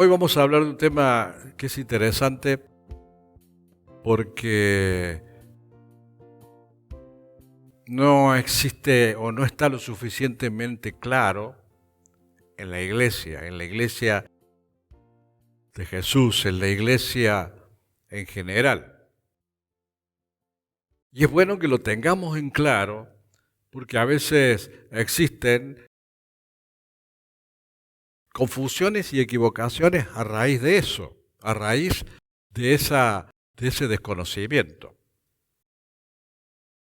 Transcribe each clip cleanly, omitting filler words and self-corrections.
Hoy vamos a hablar de un tema que es interesante porque no existe o no está lo suficientemente claro en la iglesia de Jesús, en la iglesia en general. Y es bueno que lo tengamos en claro porque a veces existen confusiones y equivocaciones a raíz de eso, a raíz de ese desconocimiento.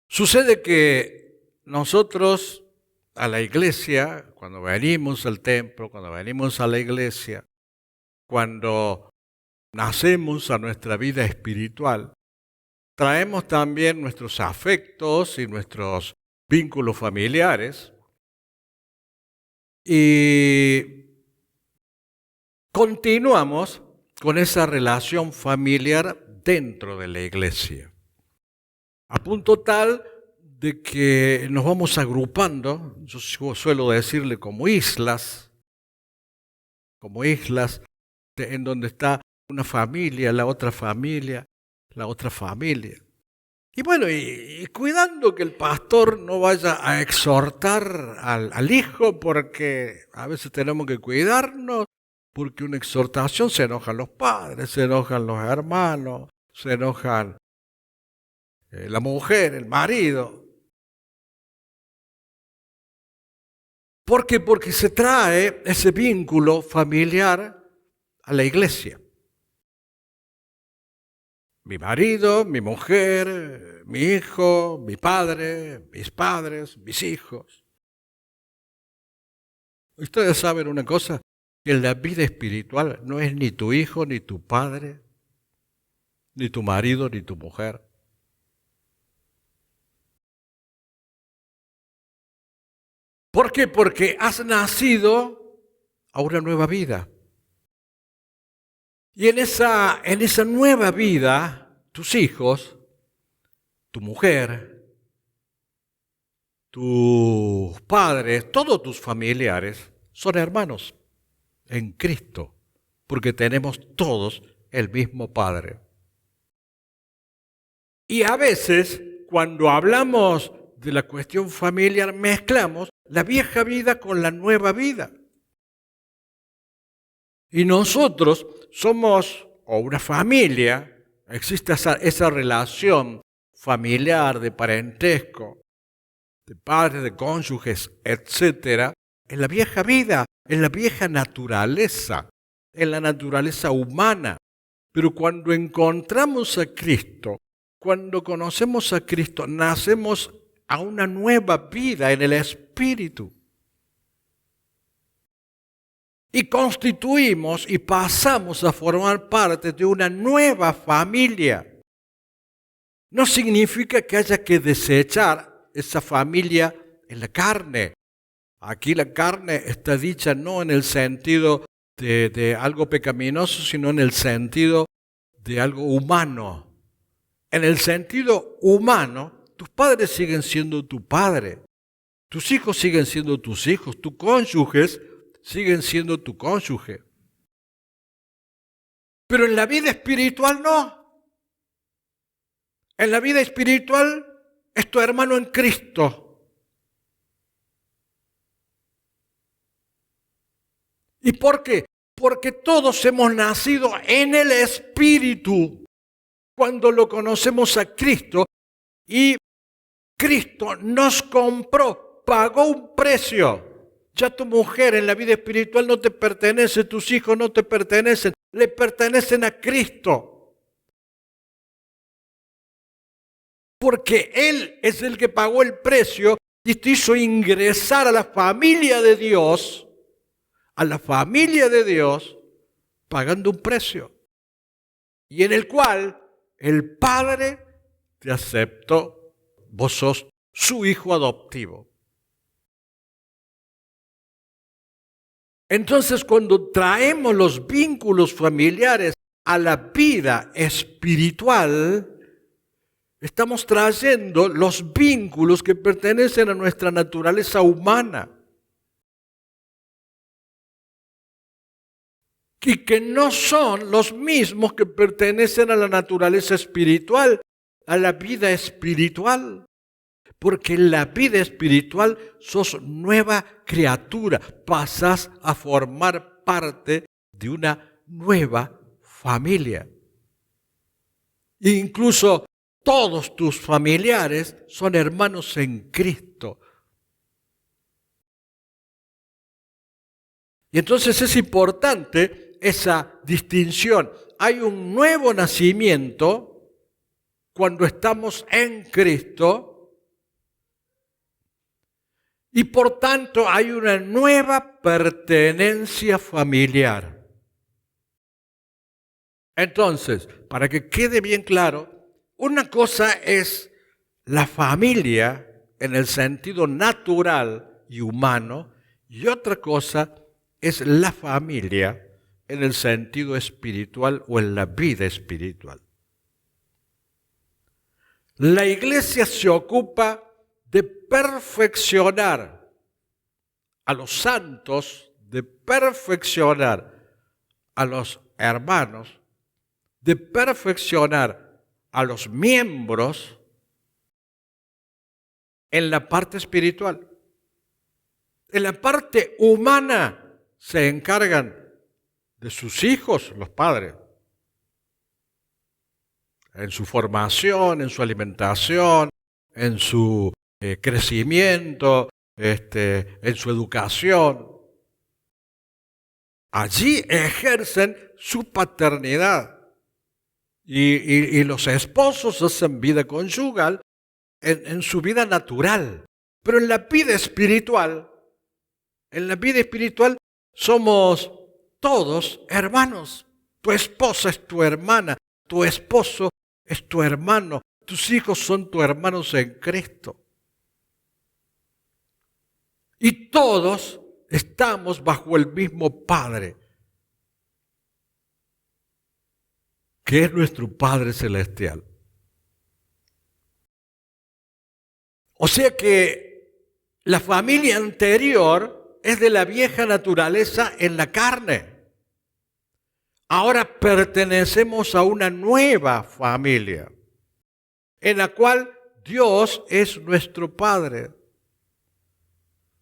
Sucede que nosotros a la iglesia, cuando venimos al templo, cuando venimos a la iglesia, cuando nacemos a nuestra vida espiritual, traemos también nuestros afectos y nuestros vínculos familiares y continuamos con esa relación familiar dentro de la iglesia, a punto tal de que nos vamos agrupando, yo suelo decirle como islas, en donde está una familia, la otra familia, la otra familia. Y bueno, y cuidando que el pastor no vaya a exhortar al hijo, porque a veces tenemos que cuidarnos, porque una exhortación se enojan los padres, se enojan los hermanos, se enojan la mujer, el marido. ¿Por qué? Porque se trae ese vínculo familiar a la iglesia. Mi marido, mi mujer, mi hijo, mi padre, mis padres, mis hijos. Ustedes saben una cosa, que en la vida espiritual no es ni tu hijo, ni tu padre, ni tu marido, ni tu mujer. ¿Por qué? Porque has nacido a una nueva vida. Y en esa nueva vida, tus hijos, tu mujer, tus padres, todos tus familiares son hermanos en Cristo, porque tenemos todos el mismo Padre. Y a veces, cuando hablamos de la cuestión familiar, mezclamos la vieja vida con la nueva vida. Y nosotros somos, o una familia, existe esa relación familiar, de parentesco, de padres, de cónyuges, etcétera, en la vieja vida, en la vieja naturaleza, en la naturaleza humana. Pero cuando encontramos a Cristo, cuando conocemos a Cristo, nacemos a una nueva vida en el Espíritu. Y constituimos y pasamos a formar parte de una nueva familia. No significa que haya que desechar esa familia en la carne. Aquí la carne está dicha no en el sentido de algo pecaminoso, sino en el sentido de algo humano. En el sentido humano, tus padres siguen siendo tu padre, tus hijos siguen siendo tus hijos, tus cónyuges siguen siendo tu cónyuge. Pero en la vida espiritual no. En la vida espiritual es tu hermano en Cristo. ¿Y por qué? Porque todos hemos nacido en el Espíritu cuando lo conocemos a Cristo y Cristo nos compró, pagó un precio. Ya tu mujer en la vida espiritual no te pertenece, tus hijos no te pertenecen, le pertenecen a Cristo. Porque Él es el que pagó el precio y te hizo ingresar a la familia de Dios, pagando un precio. Y en el cual el Padre te aceptó, vos sos su hijo adoptivo. Entonces, cuando traemos los vínculos familiares a la vida espiritual, estamos trayendo los vínculos que pertenecen a nuestra naturaleza humana. y que no son los mismos que pertenecen a la naturaleza espiritual, a la vida espiritual. Porque en la vida espiritual sos nueva criatura, pasás a formar parte de una nueva familia. Incluso todos tus familiares son hermanos en Cristo. Y entonces es importante esa distinción. Hay un nuevo nacimiento cuando estamos en Cristo y por tanto hay una nueva pertenencia familiar. Entonces, para que quede bien claro, una cosa es la familia en el sentido natural y humano y otra cosa es la familia en el sentido espiritual o en la vida espiritual. La iglesia se ocupa de perfeccionar a los santos, de perfeccionar a los hermanos, de perfeccionar a los miembros en la parte espiritual. En la parte humana se encargan de sus hijos, los padres, en su formación, en su alimentación, en su crecimiento, en su educación. Allí ejercen su paternidad y los esposos hacen vida conyugal en su vida natural. Pero en la vida espiritual somos todos hermanos. Tu esposa es tu hermana, tu esposo es tu hermano, tus hijos son tus hermanos en Cristo. Y todos estamos bajo el mismo Padre, que es nuestro Padre Celestial. O sea que la familia anterior es de la vieja naturaleza en la carne. Ahora pertenecemos a una nueva familia, en la cual Dios es nuestro Padre.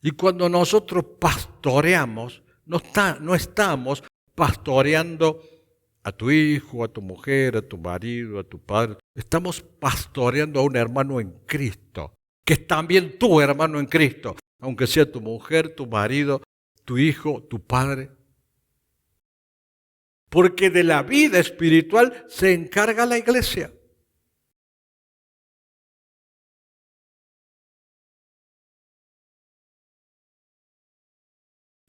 Y cuando nosotros pastoreamos, no estamos pastoreando a tu hijo, a tu mujer, a tu marido, a tu padre. Estamos pastoreando a un hermano en Cristo, que es también tu hermano en Cristo, aunque sea tu mujer, tu marido, tu hijo, tu padre. Porque de la vida espiritual se encarga la iglesia.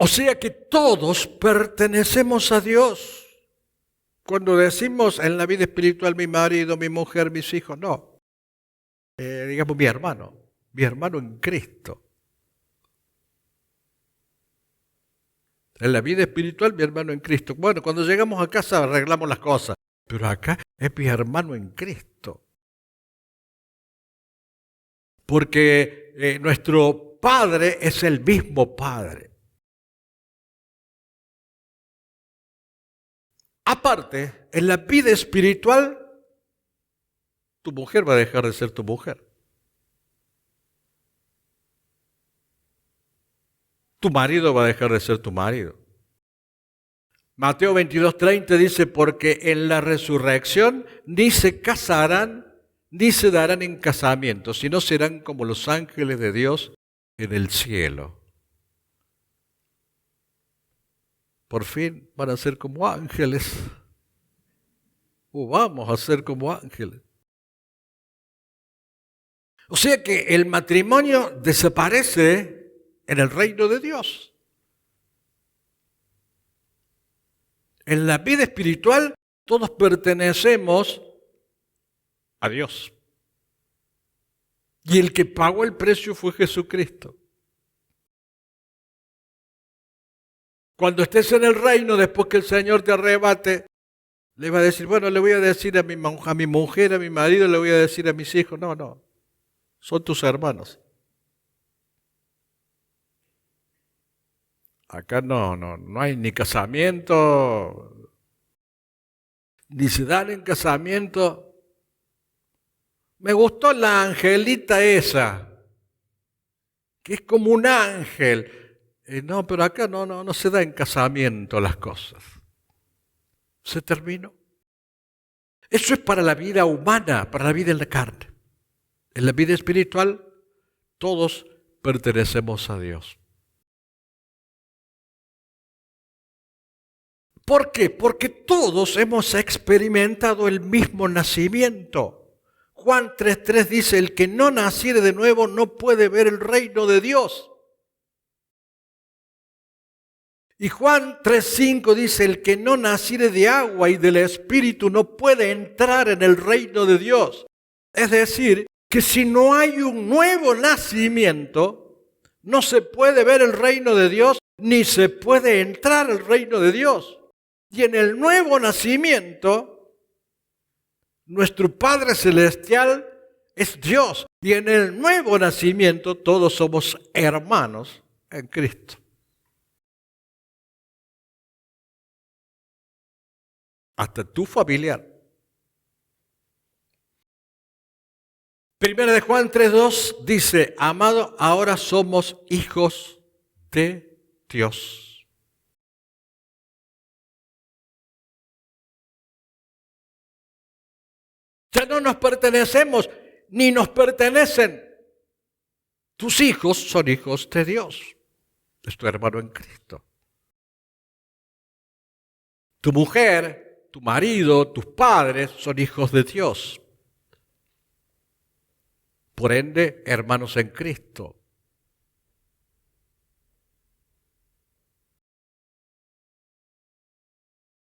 O sea que todos pertenecemos a Dios. Cuando decimos en la vida espiritual mi marido, mi mujer, mis hijos, no. Digamos mi hermano en Cristo. En la vida espiritual mi hermano en Cristo. Bueno, cuando llegamos a casa arreglamos las cosas, pero acá es mi hermano en Cristo. Porque nuestro Padre es el mismo Padre. Aparte, en la vida espiritual, tu mujer va a dejar de ser tu mujer. Tu marido va a dejar de ser tu marido. Mateo 22:30 dice, porque en la resurrección ni se casarán, ni se darán en casamiento, sino serán como los ángeles de Dios en el cielo. Por fin van a ser como ángeles. O vamos a ser como ángeles. O sea que el matrimonio desaparece en el reino de Dios. En la vida espiritual todos pertenecemos a Dios. Y el que pagó el precio fue Jesucristo. Cuando estés en el reino, después que el Señor te arrebate, le va a decir, bueno, le voy a decir a mi mujer, a mi marido, le voy a decir a mis hijos. No, son tus hermanos. Acá no hay ni casamiento, ni se dan en casamiento. Me gustó la angelita esa, que es como un ángel. No, pero acá no se da en casamiento las cosas. Se terminó. Eso es para la vida humana, para la vida en la carne. En la vida espiritual, todos pertenecemos a Dios. ¿Por qué? Porque todos hemos experimentado el mismo nacimiento. Juan 3:3 dice, el que no naciere de nuevo no puede ver el reino de Dios. Y Juan 3:5 dice, el que no naciere de agua y del Espíritu no puede entrar en el reino de Dios. Es decir, que si no hay un nuevo nacimiento, no se puede ver el reino de Dios, ni se puede entrar al reino de Dios. Y en el nuevo nacimiento, nuestro Padre Celestial es Dios. Y en el nuevo nacimiento todos somos hermanos en Cristo. Hasta tu familiar. Primera de Juan 3:2 dice, amado, ahora somos hijos de Dios. Ya no nos pertenecemos, ni nos pertenecen. Tus hijos son hijos de Dios. Es tu hermano en Cristo. Tu mujer, tu marido, tus padres son hijos de Dios. Por ende, hermanos en Cristo.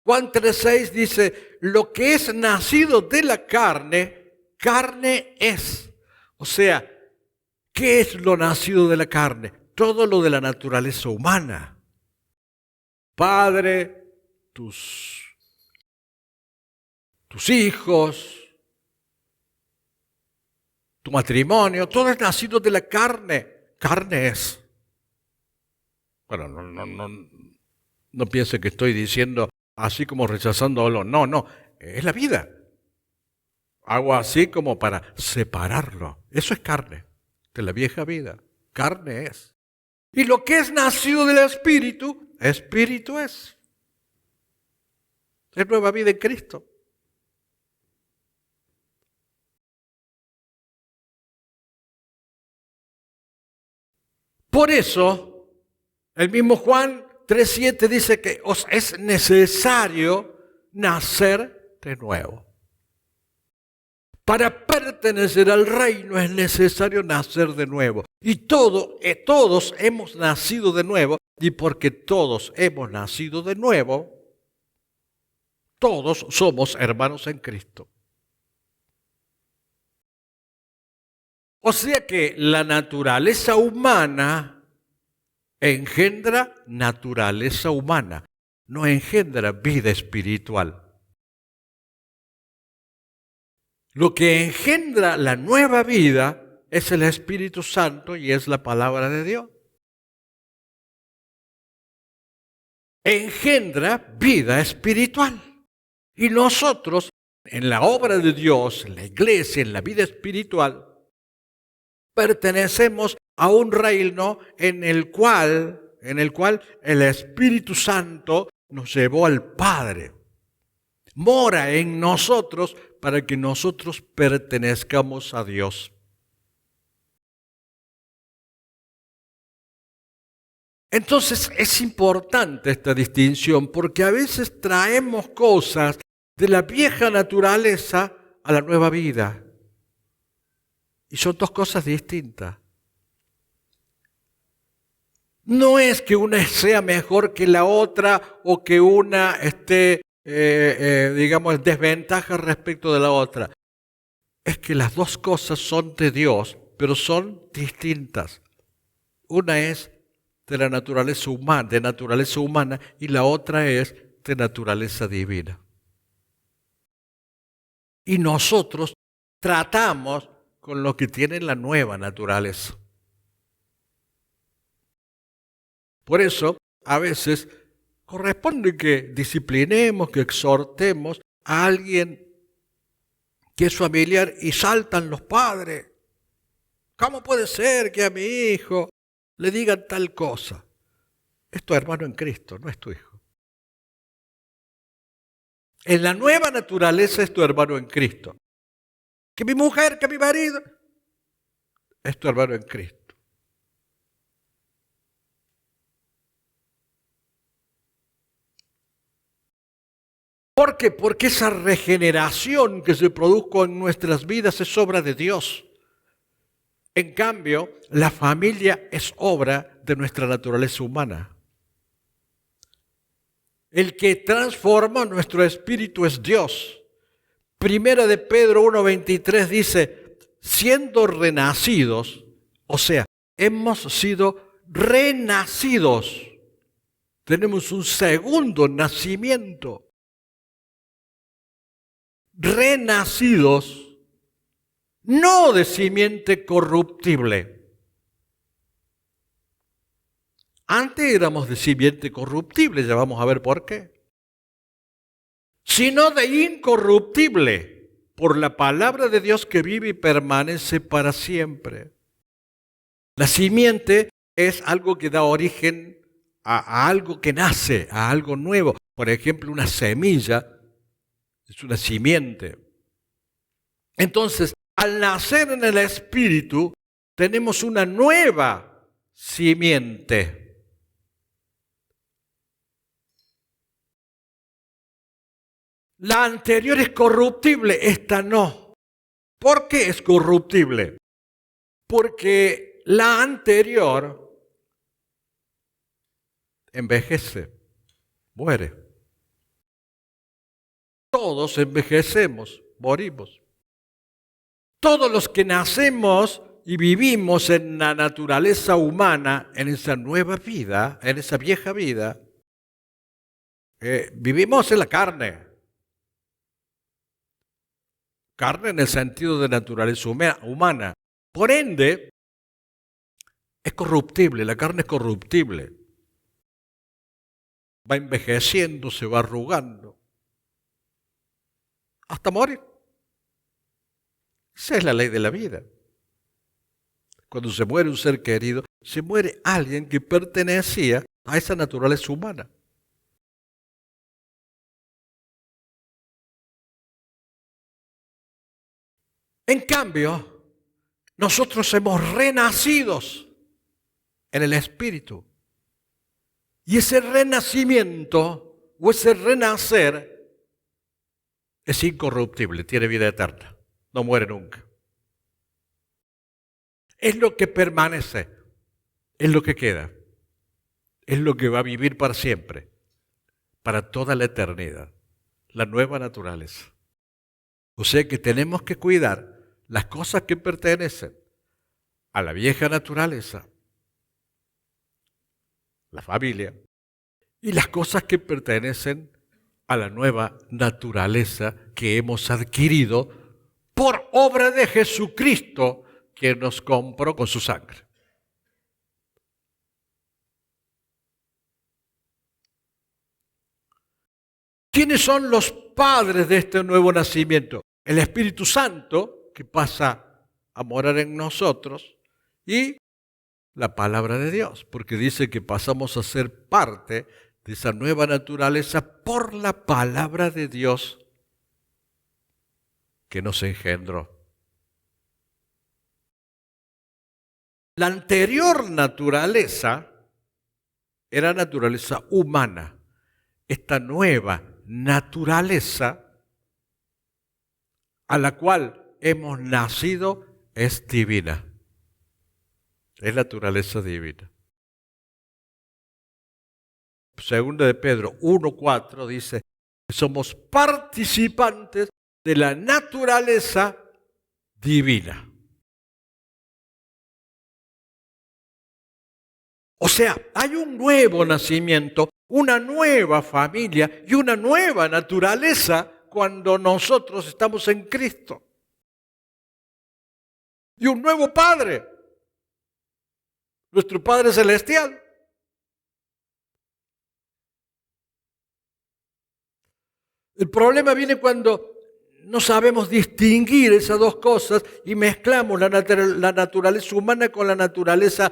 Juan 3:6 dice, lo que es nacido de la carne, carne es. O sea, ¿qué es lo nacido de la carne? Todo lo de la naturaleza humana. Padre, tus hijos, tu matrimonio, todo es nacido de la carne. Carne es. Bueno, no piense que estoy diciendo así como rechazándolo. No, es la vida. Hago así como para separarlo. Eso es carne, de la vieja vida. Carne es. Y lo que es nacido del Espíritu, Espíritu es. Es nueva vida en Cristo. Por eso, el mismo Juan 3:7 dice que os es necesario nacer de nuevo. Para pertenecer al reino es necesario nacer de nuevo. Y todos hemos nacido de nuevo. Y porque todos hemos nacido de nuevo, todos somos hermanos en Cristo. O sea que la naturaleza humana engendra naturaleza humana, no engendra vida espiritual. Lo que engendra la nueva vida es el Espíritu Santo y es la palabra de Dios. Engendra vida espiritual. Y nosotros, en la obra de Dios, en la iglesia, en la vida espiritual, pertenecemos a un reino en el cual el Espíritu Santo nos llevó al Padre. Mora en nosotros para que nosotros pertenezcamos a Dios. Entonces es importante esta distinción porque a veces traemos cosas de la vieja naturaleza a la nueva vida. Y son dos cosas distintas. No es que una sea mejor que la otra o que una esté, en desventaja respecto de la otra. Es que las dos cosas son de Dios, pero son distintas. Una es de naturaleza humana y la otra es de naturaleza divina. Y nosotros tratamos con lo que tiene la nueva naturaleza. Por eso, a veces corresponde que disciplinemos, que exhortemos a alguien que es familiar y saltan los padres. ¿Cómo puede ser que a mi hijo le digan tal cosa? Es tu hermano en Cristo, no es tu hijo. En la nueva naturaleza es tu hermano en Cristo. Que mi mujer, que mi marido, es tu hermano en Cristo. ¿Por qué? Porque esa regeneración que se produjo en nuestras vidas es obra de Dios. En cambio, la familia es obra de nuestra naturaleza humana. El que transforma nuestro espíritu es Dios. Primera de Pedro 1:23 dice, siendo renacidos, o sea, hemos sido renacidos. Tenemos un segundo nacimiento. Renacidos, no de simiente corruptible. Antes éramos de simiente corruptible, ya vamos a ver por qué. Sino de incorruptible, por la palabra de Dios que vive y permanece para siempre. La simiente es algo que da origen a algo que nace, a algo nuevo. Por ejemplo, una semilla es una simiente. Entonces, al nacer en el Espíritu, tenemos una nueva simiente. La anterior es corruptible, esta no. ¿Por qué es corruptible? Porque la anterior envejece, muere. Todos envejecemos, morimos. Todos los que nacemos y vivimos en la naturaleza humana, en esa nueva vida, en esa vieja vida, vivimos en la carne. Carne en el sentido de naturaleza humana. Por ende, es corruptible, la carne es corruptible. Va envejeciendo, se va arrugando. Hasta morir. Esa es la ley de la vida. Cuando se muere un ser querido, se muere alguien que pertenecía a esa naturaleza humana. En cambio, nosotros hemos renacidos en el Espíritu. Y ese renacimiento o ese renacer es incorruptible, tiene vida eterna, no muere nunca. Es lo que permanece, es lo que queda, es lo que va a vivir para siempre, para toda la eternidad, la nueva naturaleza. O sea que tenemos que cuidar las cosas que pertenecen a la vieja naturaleza, la familia, y las cosas que pertenecen a la nueva naturaleza que hemos adquirido por obra de Jesucristo, que nos compró con su sangre. ¿Quiénes son los padres de este nuevo nacimiento? El Espíritu Santo, que pasa a morar en nosotros, y la palabra de Dios, porque dice que pasamos a ser parte de esa nueva naturaleza por la palabra de Dios que nos engendró. La anterior naturaleza era naturaleza humana. Esta nueva naturaleza a la cual hemos nacido es divina. Es naturaleza divina. Segunda de Pedro 1:4 dice que somos participantes de la naturaleza divina. O sea, hay un nuevo nacimiento, una nueva familia y una nueva naturaleza cuando nosotros estamos en Cristo. Y un nuevo Padre, nuestro Padre Celestial. El problema viene cuando no sabemos distinguir esas dos cosas y mezclamos la naturaleza humana con la naturaleza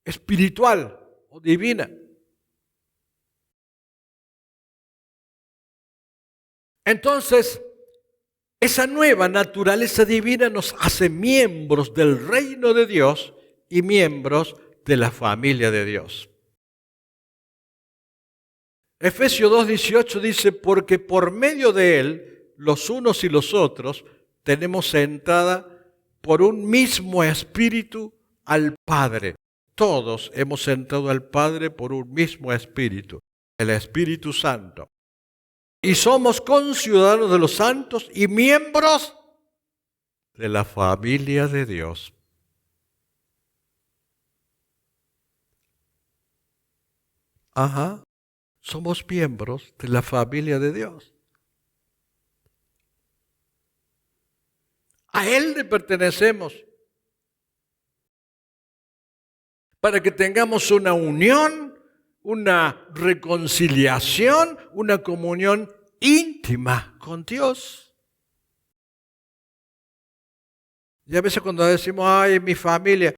espiritual o divina. Entonces, esa nueva naturaleza divina nos hace miembros del reino de Dios y miembros de la familia de Dios. Efesios 2:18 dice, porque por medio de Él, los unos y los otros, tenemos entrada por un mismo espíritu al Padre. Todos hemos entrado al Padre por un mismo espíritu, el Espíritu Santo. Y somos conciudadanos de los santos y miembros de la familia de Dios. Ajá, somos miembros de la familia de Dios. A Él le pertenecemos. Para que tengamos una unión, una reconciliación, una comunión íntima con Dios. Y a veces cuando decimos, ay, mi familia,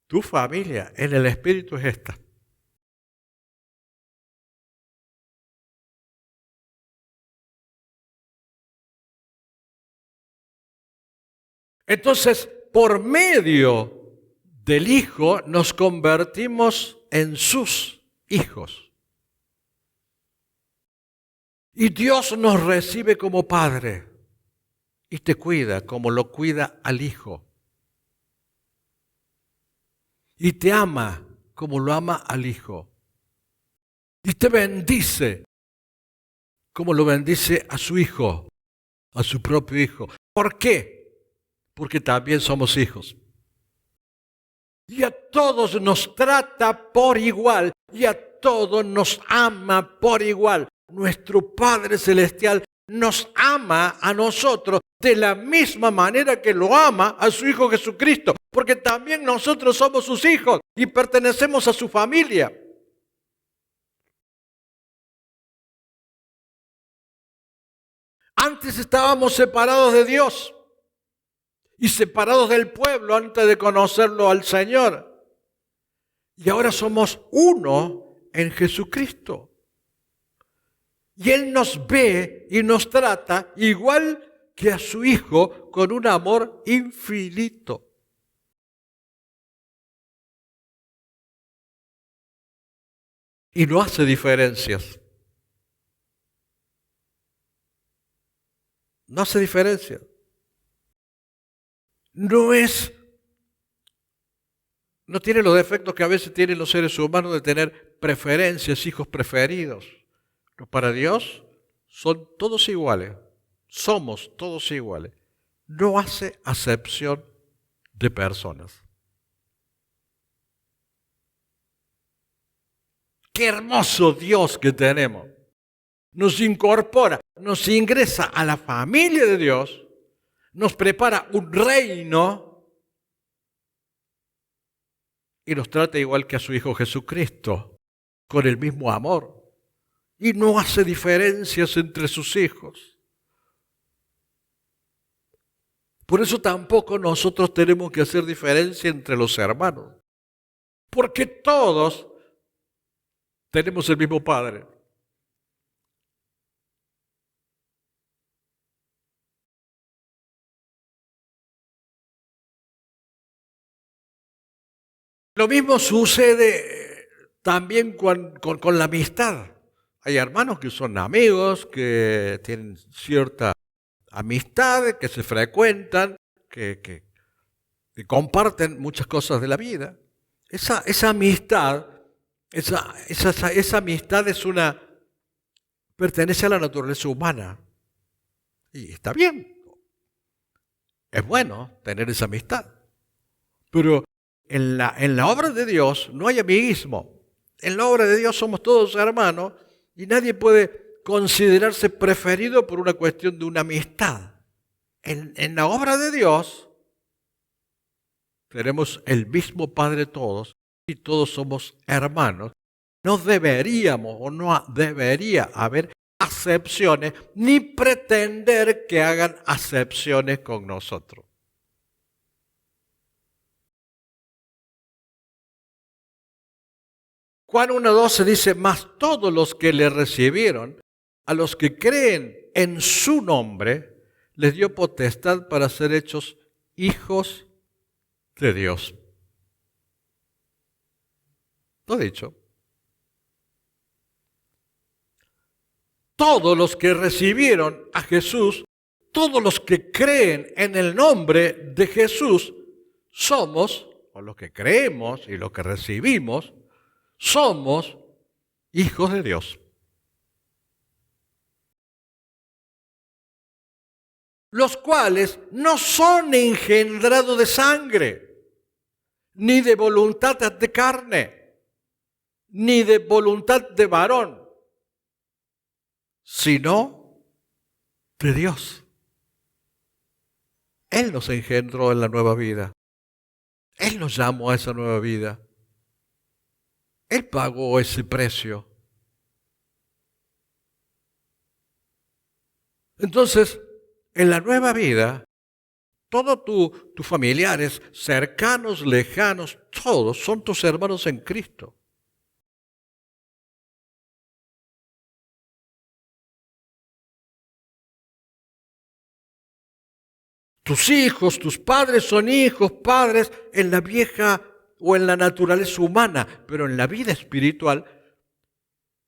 tu familia en el Espíritu es esta. Entonces, por medio del Hijo nos convertimos en sus hijos. Y Dios nos recibe como Padre y te cuida como lo cuida al Hijo. Y te ama como lo ama al Hijo. Y te bendice como lo bendice a su Hijo, a su propio Hijo. ¿Por qué? Porque también somos hijos. Y a todos nos trata por igual, y a todos nos ama por igual. Nuestro Padre Celestial nos ama a nosotros de la misma manera que lo ama a su Hijo Jesucristo, porque también nosotros somos sus hijos y pertenecemos a su familia. Antes estábamos separados de Dios y separados del pueblo antes de conocerlo al Señor. Y ahora somos uno en Jesucristo. Y Él nos ve y nos trata igual que a su Hijo con un amor infinito. Y no hace diferencias. No hace diferencia. No tiene los defectos que a veces tienen los seres humanos de tener preferencias, hijos preferidos. Pero para Dios son todos iguales. Somos todos iguales. No hace acepción de personas. Qué hermoso Dios que tenemos. Nos incorpora, nos ingresa a la familia de Dios, nos prepara un reino y nos trata igual que a su Hijo Jesucristo, con el mismo amor. Y no hace diferencias entre sus hijos. Por eso tampoco nosotros tenemos que hacer diferencia entre los hermanos, porque todos tenemos el mismo Padre. Lo mismo sucede también con la amistad. Hay hermanos que son amigos, que tienen cierta amistad, que se frecuentan, que comparten muchas cosas de la vida. Esa amistad, esa amistad pertenece a la naturaleza humana. Y está bien. Es bueno tener esa amistad. Pero en la obra de Dios no hay amiguismo. En la obra de Dios somos todos hermanos y nadie puede considerarse preferido por una cuestión de una amistad. En la obra de Dios tenemos el mismo Padre todos y todos somos hermanos. no deberíamos o no debería haber acepciones ni pretender que hagan acepciones con nosotros. Juan 1:12 dice, mas todos los que le recibieron, a los que creen en su nombre, les dio potestad para ser hechos hijos de Dios. Lo he dicho. Todos los que recibieron a Jesús, todos los que creen en el nombre de Jesús, somos, o los que creemos y los que recibimos, somos hijos de Dios. Los cuales no son engendrados de sangre, ni de voluntad de carne, ni de voluntad de varón, sino de Dios. Él nos engendró en la nueva vida. Él nos llamó a esa nueva vida. Él pagó ese precio. Entonces, en la nueva vida, todos tus familiares, cercanos, lejanos, todos son tus hermanos en Cristo. Tus hijos, tus padres son hijos, padres en la vieja o en la naturaleza humana, pero en la vida espiritual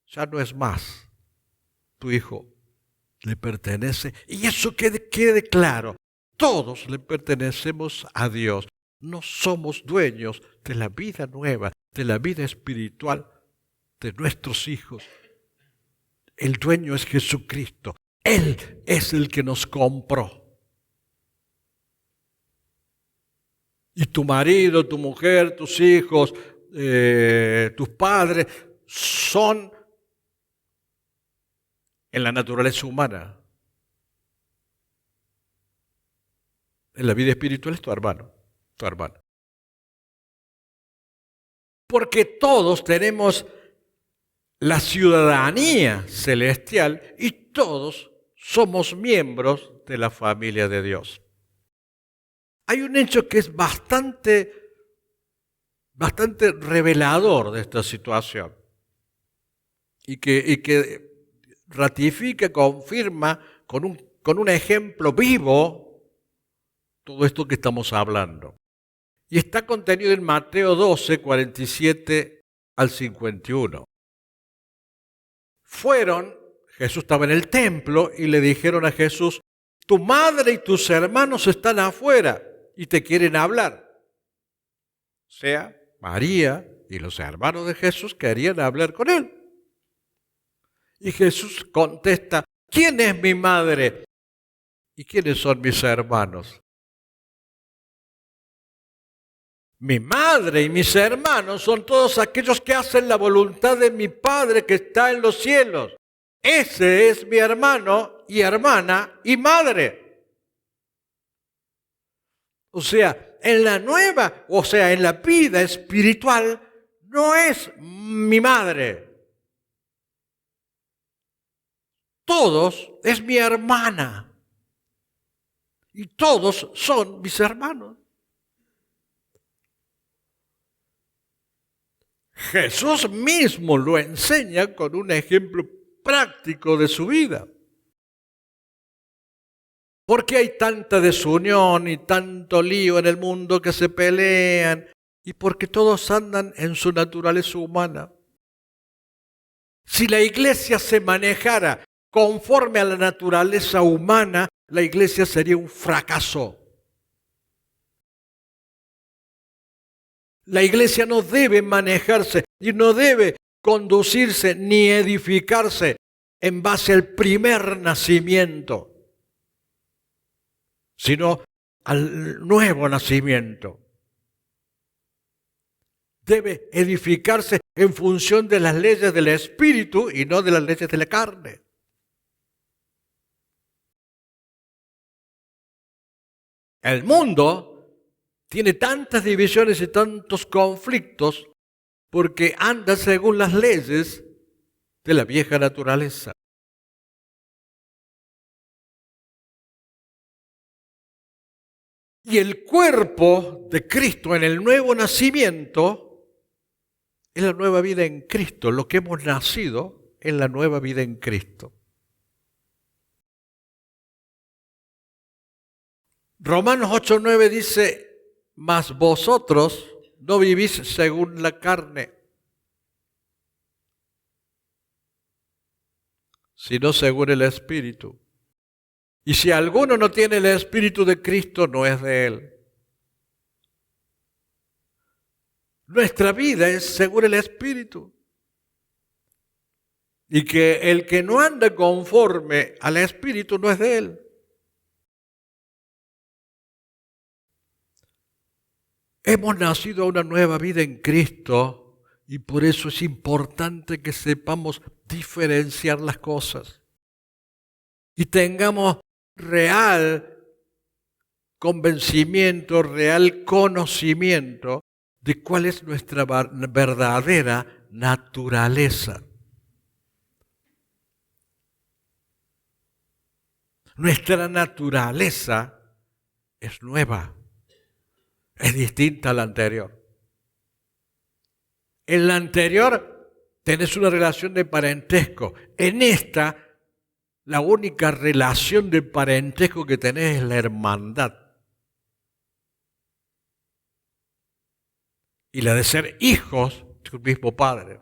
ya no es más. Tu hijo le pertenece, y eso quede claro, todos le pertenecemos a Dios. No somos dueños de la vida nueva, de la vida espiritual de nuestros hijos. El dueño es Jesucristo. Él es el que nos compró. Y tu marido, tu mujer, tus hijos, tus padres son en la naturaleza humana. En la vida espiritual es tu hermano, tu hermana. Porque todos tenemos la ciudadanía celestial y todos somos miembros de la familia de Dios. Hay un hecho que es bastante revelador de esta situación y que ratifica, confirma con un ejemplo vivo todo esto que estamos hablando. Y está contenido en Mateo 12, 47 al 51. Jesús estaba en el templo y le dijeron a Jesús, tu madre y tus hermanos están afuera y te quieren hablar. O sea, María y los hermanos de Jesús querían hablar con él. Y Jesús contesta, ¿quién es mi madre? ¿Y quiénes son mis hermanos? Mi madre y mis hermanos son todos aquellos que hacen la voluntad de mi Padre que está en los cielos. Ese es mi hermano y hermana y madre. O sea, en la vida espiritual no es mi madre. Todos es mi hermana. Y todos son mis hermanos. Jesús mismo lo enseña con un ejemplo práctico de su vida. ¿Por qué hay tanta desunión y tanto lío en el mundo que se pelean? Y porque todos andan en su naturaleza humana. Si la iglesia se manejara conforme a la naturaleza humana, la iglesia sería un fracaso. La iglesia no debe manejarse y no debe conducirse ni edificarse en base al primer nacimiento, sino al nuevo nacimiento. Debe edificarse en función de las leyes del Espíritu y no de las leyes de la carne. El mundo tiene tantas divisiones y tantos conflictos porque anda según las leyes de la vieja naturaleza. Y el cuerpo de Cristo en el nuevo nacimiento es la nueva vida en Cristo, lo que hemos nacido en la nueva vida en Cristo. Romanos 8:9 dice, mas vosotros no vivís según la carne, sino según el Espíritu. Y si alguno no tiene el Espíritu de Cristo, no es de él. Nuestra vida es según el Espíritu. Y que el que no anda conforme al Espíritu no es de él. Hemos nacido a una nueva vida en Cristo y por eso es importante que sepamos diferenciar las cosas y tengamos real convencimiento, real conocimiento de cuál es nuestra verdadera naturaleza. Nuestra naturaleza es nueva. Es distinta a la anterior. En la anterior tenés una relación de parentesco. En esta, la única relación de parentesco que tenés es la hermandad. Y la de ser hijos de un mismo Padre.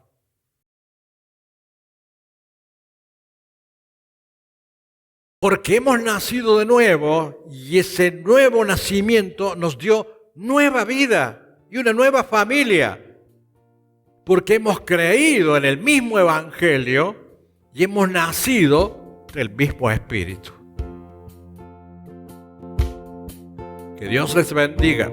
Porque hemos nacido de nuevo y ese nuevo nacimiento nos dio nueva vida y una nueva familia, porque hemos creído en el mismo Evangelio y hemos nacido del mismo Espíritu. Que Dios les bendiga.